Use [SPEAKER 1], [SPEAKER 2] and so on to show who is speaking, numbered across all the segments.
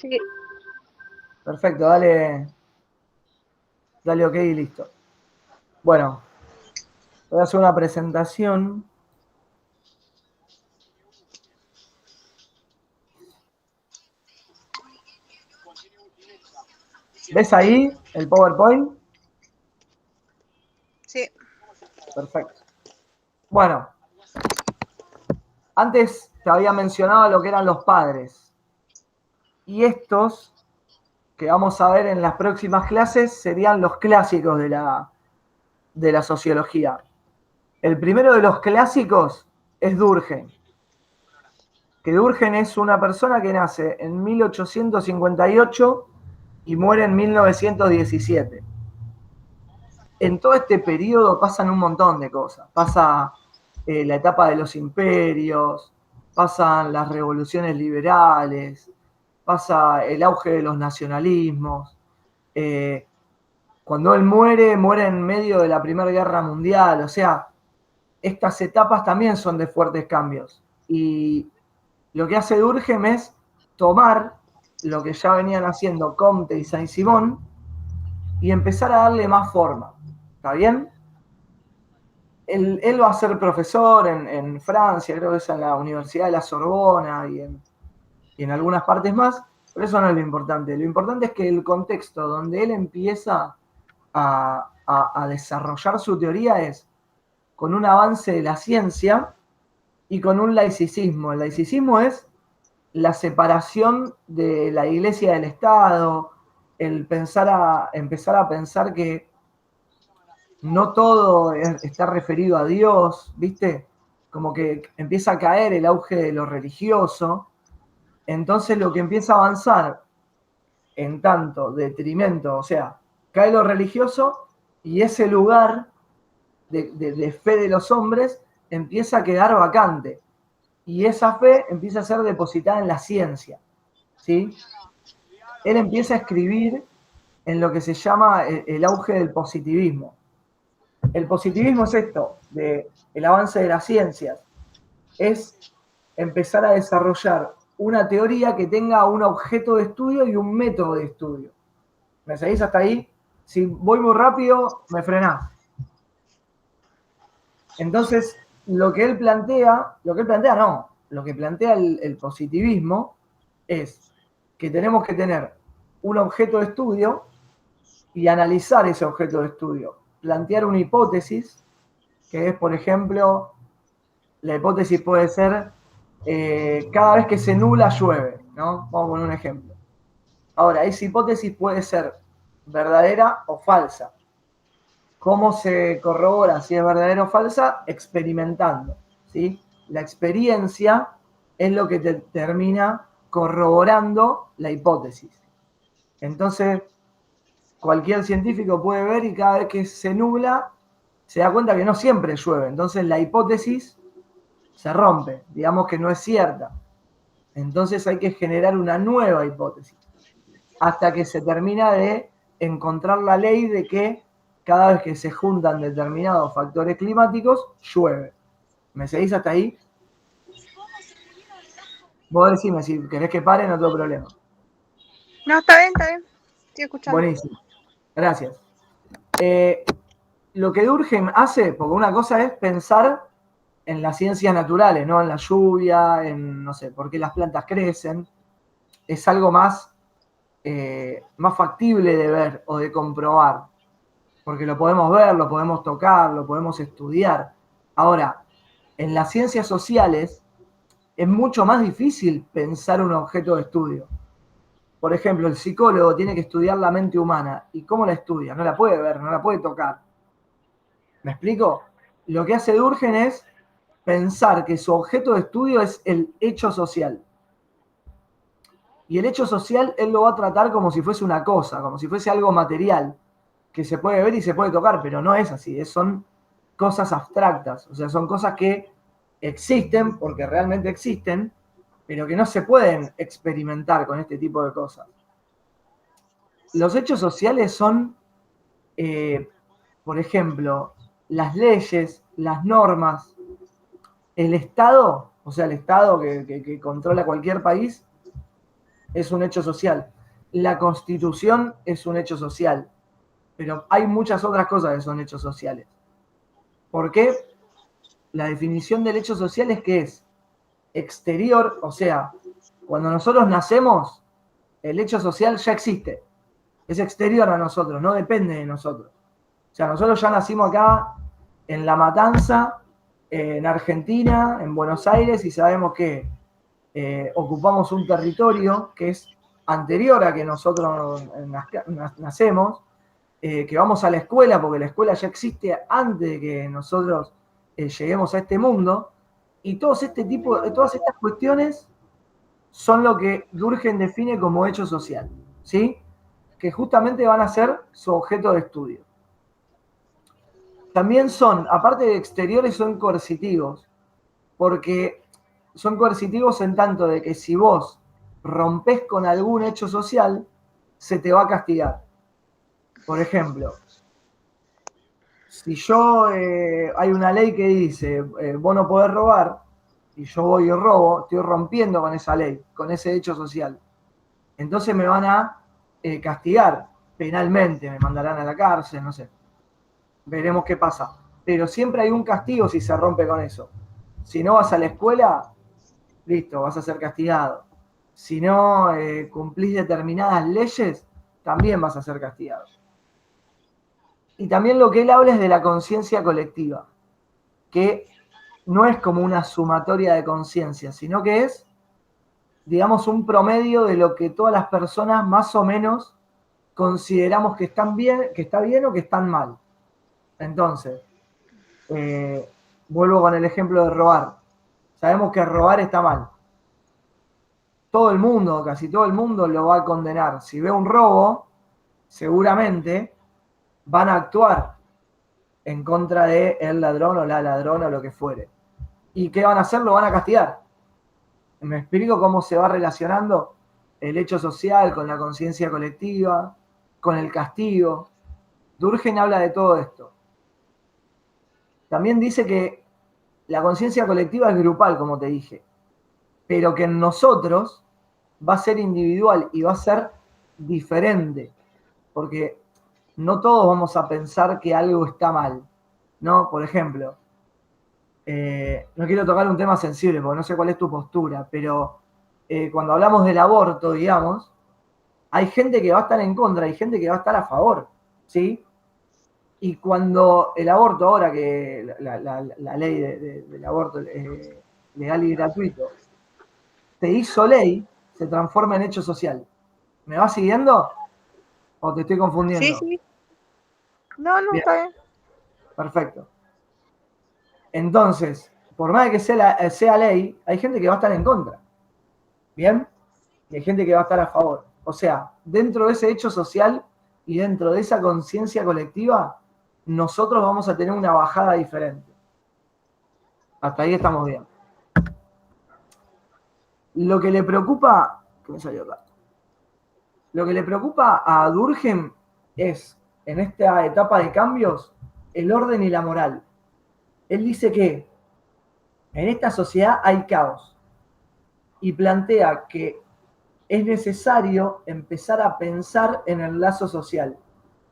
[SPEAKER 1] Sí.
[SPEAKER 2] Perfecto, dale ok y listo. Bueno, voy a hacer una presentación. ¿Ves ahí el PowerPoint?
[SPEAKER 1] Sí.
[SPEAKER 2] Perfecto. Bueno, antes te había mencionado lo que eran los padres. Y estos, que vamos a ver en las próximas clases, serían los clásicos de la sociología. El primero de los clásicos es Durkheim. Que Durkheim es una persona que nace en 1858 y muere en 1917. En todo este periodo pasan un montón de cosas. Pasa la etapa de los imperios, pasan las revoluciones liberales, pasa el auge de los nacionalismos. Cuando él muere en medio de la Primera Guerra Mundial. O sea, estas etapas también son de fuertes cambios. Y lo que hace Durkheim es tomar lo que ya venían haciendo Comte y Saint-Simon y empezar a darle más forma. ¿Está bien? Él va a ser profesor en Francia, creo que es en la Universidad de la Sorbona y en algunas partes más, pero eso no es lo importante. Lo importante es que el contexto donde él empieza a desarrollar su teoría es con un avance de la ciencia y con un laicismo. El laicismo es la separación de la iglesia del Estado, el empezar a pensar que no todo está referido a Dios, ¿viste? Como que empieza a caer el auge de lo religioso. Entonces lo que empieza a avanzar en tanto detrimento, o sea, cae lo religioso y ese lugar de fe de los hombres empieza a quedar vacante. Y esa fe empieza a ser depositada en la ciencia, ¿sí? Él empieza a escribir en lo que se llama el auge del positivismo. El positivismo es esto, el avance de las ciencias, es empezar a desarrollar una teoría que tenga un objeto de estudio y un método de estudio. ¿Me seguís hasta ahí? Si voy muy rápido, me frenás. Entonces, lo que plantea el positivismo es que tenemos que tener un objeto de estudio y analizar ese objeto de estudio. Plantear una hipótesis, que es, por ejemplo, la hipótesis puede ser cada vez que se nubla llueve, ¿no? Vamos a poner un ejemplo. Ahora, esa hipótesis puede ser verdadera o falsa. ¿Cómo se corrobora si es verdadera o falsa? Experimentando, ¿sí? La experiencia es lo que te termina corroborando la hipótesis. Entonces, cualquier científico puede ver y cada vez que se nubla, se da cuenta que no siempre llueve. Entonces, la hipótesis se rompe, digamos que no es cierta. Entonces hay que generar una nueva hipótesis hasta que se termina de encontrar la ley de que cada vez que se juntan determinados factores climáticos, llueve. ¿Me seguís hasta ahí? Vos decime, si querés que pare, no tengo problema.
[SPEAKER 1] No, está bien, está bien. Estoy escuchando.
[SPEAKER 2] Buenísimo. Gracias. Lo que Durkheim hace, porque una cosa es pensar en las ciencias naturales, ¿no? En la lluvia, en, no sé, por qué las plantas crecen. Es algo más factible de ver o de comprobar, porque lo podemos ver, lo podemos tocar, lo podemos estudiar. Ahora, en las ciencias sociales es mucho más difícil pensar un objeto de estudio. Por ejemplo, el psicólogo tiene que estudiar la mente humana. ¿Y cómo la estudia? No la puede ver, no la puede tocar. ¿Me explico? Lo que hace Durkheim es pensar que su objeto de estudio es el hecho social. Y el hecho social él lo va a tratar como si fuese una cosa, como si fuese algo material, que se puede ver y se puede tocar, pero no es así, son cosas abstractas, o sea, son cosas que existen porque realmente existen, pero que no se pueden experimentar con este tipo de cosas. Los hechos sociales son, por ejemplo, las leyes, las normas, el Estado, o sea, el Estado que controla cualquier país, es un hecho social. La Constitución es un hecho social. Pero hay muchas otras cosas que son hechos sociales. ¿Por qué? La definición del hecho social es que es exterior, o sea, cuando nosotros nacemos, el hecho social ya existe. Es exterior a nosotros, no depende de nosotros. O sea, nosotros ya nacimos acá en La Matanza, en Argentina, en Buenos Aires, y sabemos que ocupamos un territorio que es anterior a que nosotros nacemos, que vamos a la escuela, porque la escuela ya existe antes de que nosotros lleguemos a este mundo, y todas estas cuestiones son lo que Durkheim define como hecho social, ¿sí? Que justamente van a ser su objeto de estudio. También son, aparte de exteriores, son coercitivos, porque son coercitivos en tanto de que si vos rompés con algún hecho social, se te va a castigar. Por ejemplo, si yo, hay una ley que dice, vos no podés robar, y yo voy y robo, estoy rompiendo con esa ley, con ese hecho social. Entonces me van a castigar penalmente, me mandarán a la cárcel, no sé. Veremos qué pasa. Pero siempre hay un castigo si se rompe con eso. Si no vas a la escuela, listo, vas a ser castigado. Si no cumplís determinadas leyes, también vas a ser castigado. Y también lo que él habla es de la conciencia colectiva, que no es como una sumatoria de conciencia, sino que es, digamos, un promedio de lo que todas las personas más o menos consideramos que están bien, que está bien o que están mal. Entonces, vuelvo con el ejemplo de robar. Sabemos que robar está mal. Todo el mundo, casi todo el mundo lo va a condenar. Si ve un robo, seguramente van a actuar en contra de el ladrón o la ladrona o lo que fuere. ¿Y qué van a hacer? Lo van a castigar. ¿Me explico cómo se va relacionando el hecho social con la conciencia colectiva, con el castigo? Durkheim habla de todo esto. También dice que la conciencia colectiva es grupal, como te dije, pero que en nosotros va a ser individual y va a ser diferente, porque no todos vamos a pensar que algo está mal, ¿no? Por ejemplo, no quiero tocar un tema sensible porque no sé cuál es tu postura, pero cuando hablamos del aborto, digamos, hay gente que va a estar en contra, hay gente que va a estar a favor, ¿sí? Y cuando el aborto, ahora que la ley del aborto legal y gratuito se hizo ley, se transforma en hecho social. ¿Me vas siguiendo o te estoy
[SPEAKER 1] Sí,
[SPEAKER 2] confundiendo?
[SPEAKER 1] sí. No, no,
[SPEAKER 2] Bien,
[SPEAKER 1] está bien.
[SPEAKER 2] perfecto. Entonces, por más de que sea ley, hay gente que va a estar en contra. ¿Bien? Y hay gente que va a estar a favor. O sea, dentro de ese hecho social y dentro de esa conciencia colectiva, nosotros vamos a tener una bajada diferente. Hasta ahí estamos bien. Lo que le preocupa, que me salió acá. Lo que le preocupa a Durkheim es, en esta etapa de cambios, el orden y la moral. Él dice que en esta sociedad hay caos y plantea que es necesario empezar a pensar en el lazo social,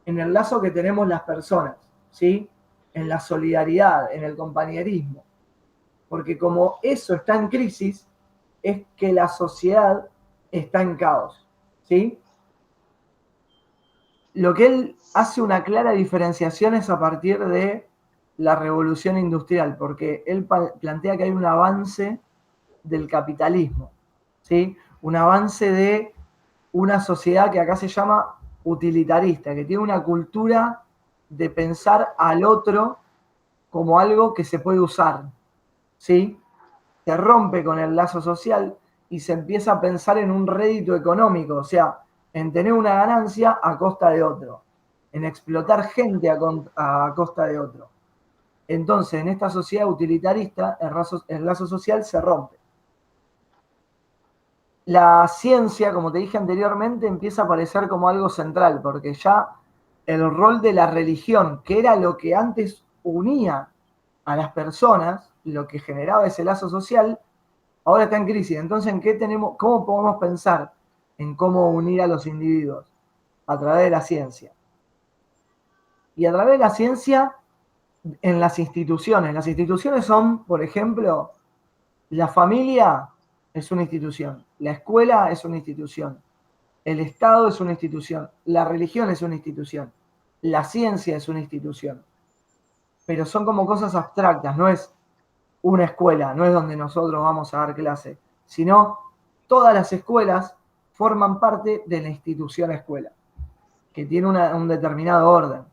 [SPEAKER 2] en el lazo que tenemos las personas, ¿sí? En la solidaridad, en el compañerismo. Porque como eso está en crisis, es que la sociedad está en caos, ¿sí? Lo que él hace una clara diferenciación es a partir de la revolución industrial, porque él plantea que hay un avance del capitalismo, ¿sí? Un avance de una sociedad que acá se llama utilitarista, que tiene una cultura de pensar al otro como algo que se puede usar, ¿sí? Se rompe con el lazo social y se empieza a pensar en un rédito económico, o sea, en tener una ganancia a costa de otro, en explotar gente a costa de otro. Entonces, en esta sociedad utilitarista, el lazo social se rompe. La ciencia, como te dije anteriormente, empieza a aparecer como algo central, porque ya el rol de la religión, que era lo que antes unía a las personas, lo que generaba ese lazo social, ahora está en crisis. Entonces, ¿cómo podemos pensar en cómo unir a los individuos a través de la ciencia. Y a través de la ciencia en las instituciones. Las instituciones son, por ejemplo, la familia es una institución, la escuela es una institución, el Estado es una institución, la religión es una institución, la ciencia es una institución. Pero son como cosas abstractas, no es una escuela, no es donde nosotros vamos a dar clase, sino todas las escuelas forman parte de la institución escuela, que tiene un determinado orden.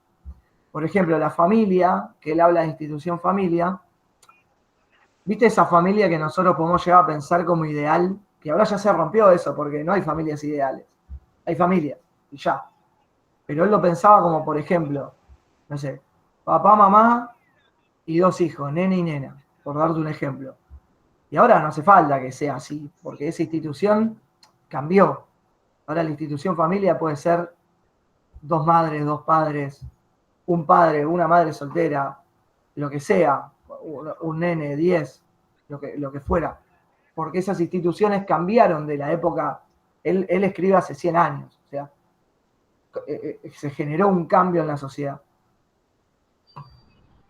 [SPEAKER 2] Por ejemplo, la familia, que él habla de institución familia, ¿viste esa familia que nosotros podemos llegar a pensar como ideal? Que ahora ya se rompió eso, porque no hay familias ideales. Hay familias, y ya. Pero él lo pensaba como, por ejemplo, no sé, papá, mamá y 2 hijos, nene y nena, por darte un ejemplo. Y ahora no hace falta que sea así, porque esa institución cambió. Ahora la institución familia puede ser 2 madres, 2 padres, un padre, una madre soltera, lo que sea, un nene, 10, lo que fuera. Porque esas instituciones cambiaron de la época, él escribe hace 100 años, o sea, se generó un cambio en la sociedad.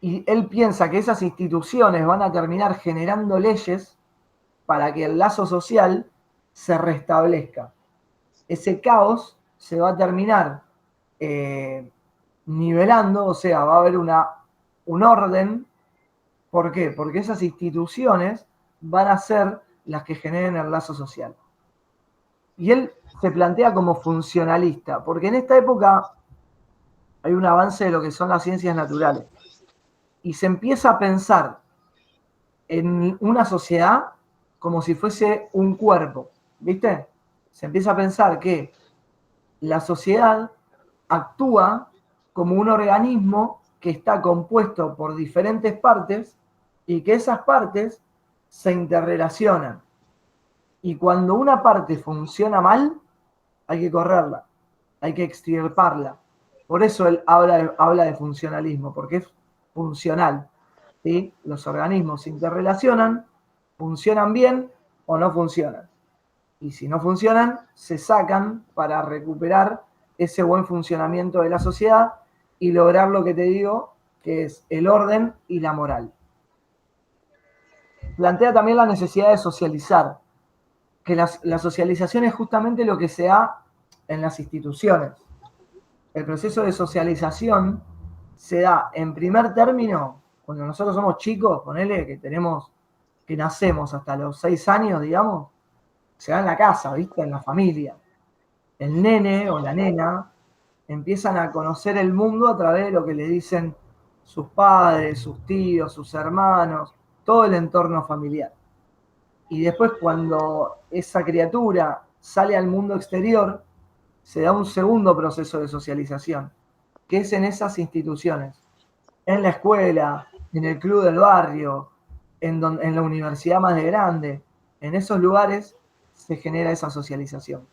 [SPEAKER 2] Y él piensa que esas instituciones van a terminar generando leyes para que el lazo social se restablezca. Ese caos se va a terminar nivelando, o sea, va a haber un orden. ¿Por qué? Porque esas instituciones van a ser las que generen el lazo social. Y él se plantea como funcionalista, porque en esta época hay un avance de lo que son las ciencias naturales. Y se empieza a pensar en una sociedad como si fuese un cuerpo, ¿viste? Se empieza a pensar que la sociedad actúa como un organismo que está compuesto por diferentes partes y que esas partes se interrelacionan. Y cuando una parte funciona mal, hay que correrla, hay que extirparla. Por eso él habla de funcionalismo, porque es funcional. ¿Sí? Los organismos se interrelacionan, funcionan bien o no funcionan. Y si no funcionan, se sacan para recuperar ese buen funcionamiento de la sociedad y lograr lo que te digo, que es el orden y la moral. Plantea también la necesidad de socializar, que la socialización es justamente lo que se da en las instituciones. El proceso de socialización se da en primer término cuando nosotros somos chicos, ponele que nacemos hasta los 6 años, digamos, se da en la casa, ¿viste? En la familia. El nene o la nena empiezan a conocer el mundo a través de lo que le dicen sus padres, sus tíos, sus hermanos, todo el entorno familiar. Y después cuando esa criatura sale al mundo exterior, se da un segundo proceso de socialización, que es en esas instituciones, en la escuela, en el club del barrio, en la universidad más de grande, en esos lugares se genera esa socialización.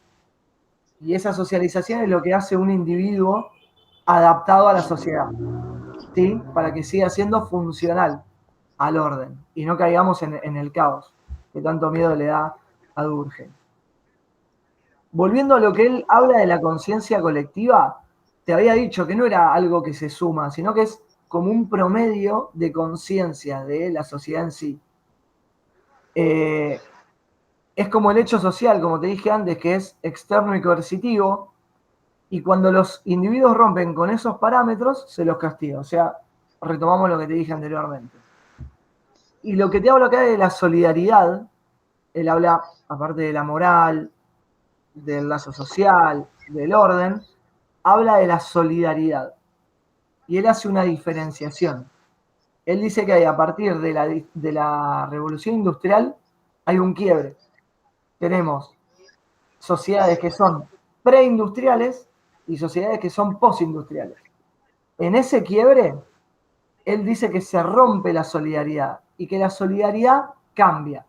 [SPEAKER 2] Y esa socialización es lo que hace un individuo adaptado a la sociedad, ¿sí? Para que siga siendo funcional al orden y no caigamos en el caos que tanto miedo le da a Durkheim. Volviendo a lo que él habla de la conciencia colectiva, te había dicho que no era algo que se suma, sino que es como un promedio de conciencia de la sociedad en sí. Es como el hecho social, como te dije antes, que es externo y coercitivo, y cuando los individuos rompen con esos parámetros, se los castiga. O sea, retomamos lo que te dije anteriormente. Y lo que te hablo acá de la solidaridad, él habla, aparte de la moral, del lazo social, del orden, habla de la solidaridad. Y él hace una diferenciación. Él dice que a partir de la revolución industrial hay un quiebre. Tenemos sociedades que son preindustriales y sociedades que son postindustriales. En ese quiebre, él dice que se rompe la solidaridad y que la solidaridad cambia.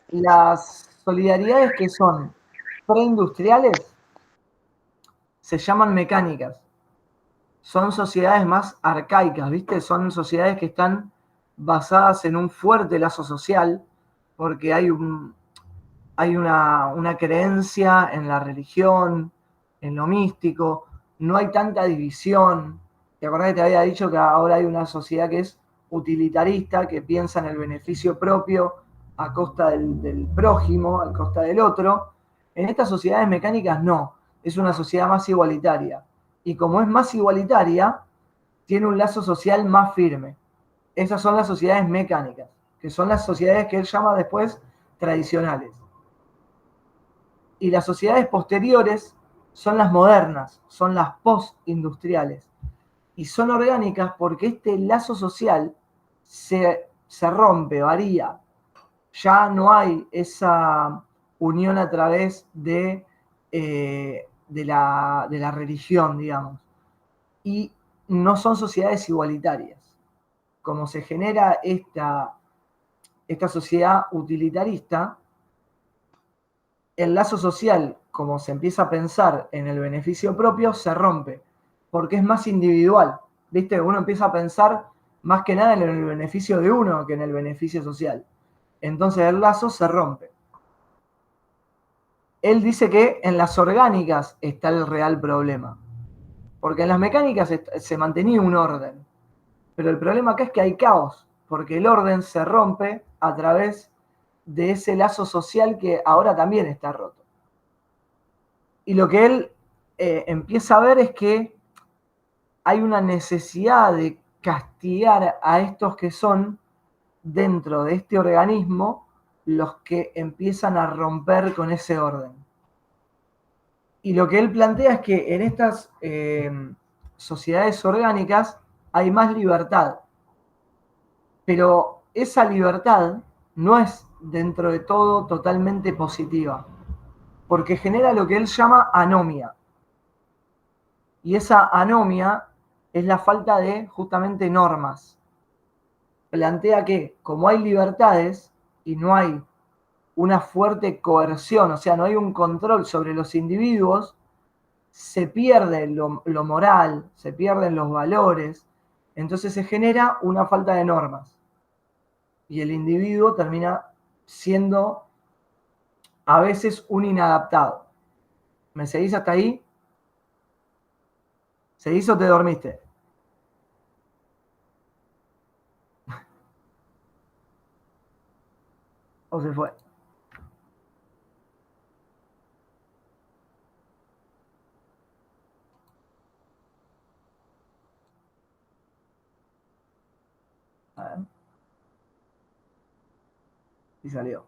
[SPEAKER 2] Las solidaridades que son preindustriales se llaman mecánicas. Son sociedades más arcaicas, ¿viste? Son sociedades que están basadas en un fuerte lazo social, porque hay una creencia en la religión, en lo místico, no hay tanta división. ¿Te acordás que te había dicho que ahora hay una sociedad que es utilitarista, que piensa en el beneficio propio a costa del prójimo, a costa del otro? En estas sociedades mecánicas no, es una sociedad más igualitaria. Y como es más igualitaria, tiene un lazo social más firme. Esas son las sociedades mecánicas, que son las sociedades que él llama después tradicionales. Y las sociedades posteriores son las modernas, son las postindustriales. Y son orgánicas porque este lazo social se rompe, varía. Ya no hay esa unión a través de la religión, digamos. Y no son sociedades igualitarias. Como se genera esta sociedad utilitarista, el lazo social, como se empieza a pensar en el beneficio propio, se rompe, porque es más individual. ¿Viste? Uno empieza a pensar más que nada en el beneficio de uno que en el beneficio social. Entonces el lazo se rompe. Él dice que en las orgánicas está el real problema, porque en las mecánicas se mantenía un orden, pero el problema acá es que hay caos, porque el orden se rompe a través de ese lazo social que ahora también está roto. Y lo que él empieza a ver es que hay una necesidad de castigar a estos que son dentro de este organismo los que empiezan a romper con ese orden. Y lo que él plantea es que en estas sociedades orgánicas hay más libertad, pero esa libertad no es dentro de todo totalmente positiva, porque genera lo que él llama anomia. Y esa anomia es la falta de justamente normas. Plantea que como hay libertades y no hay una fuerte coerción, o sea, no hay un control sobre los individuos, se pierde lo moral, se pierden los valores, entonces se genera una falta de normas. Y el individuo termina siendo a veces un inadaptado. ¿Me seguís hasta ahí? ¿Seguís o te dormiste? ¿O se fue? A ver. Y salió.